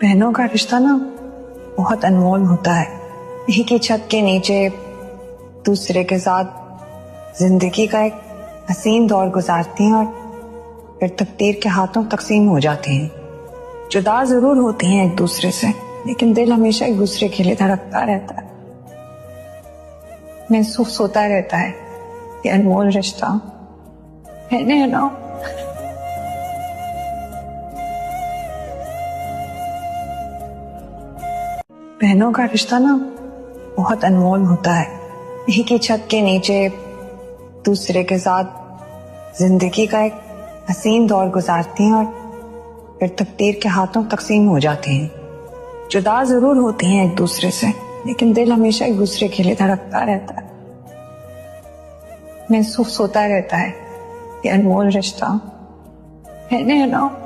बहनों का रिश्ता ना बहुत अनमोल होता है। एक ही छत के नीचे दूसरे के साथ जिंदगी का एक हसीन दौर गुजारती हैं और फिर तकदीर के हाथों तकसीम हो जाती हैं। जुदा जरूर होती हैं एक दूसरे से, लेकिन दिल हमेशा एक दूसरे के लिए धड़कता रहता है। महसूस होता रहता है कि अनमोल रिश्ता है ना। बहनों का रिश्ता ना बहुत अनमोल होता है। एक ही छत के नीचे दूसरे के साथ जिंदगी का एक हसीन दौर गुजारती हैं और फिर तकदीर के हाथों तकसीम हो जाती हैं। जुदा जरूर होती हैं एक दूसरे से, लेकिन दिल हमेशा एक दूसरे के लिए धड़कता रहता है। महसूस होता रहता है कि अनमोल रिश्ता है ना।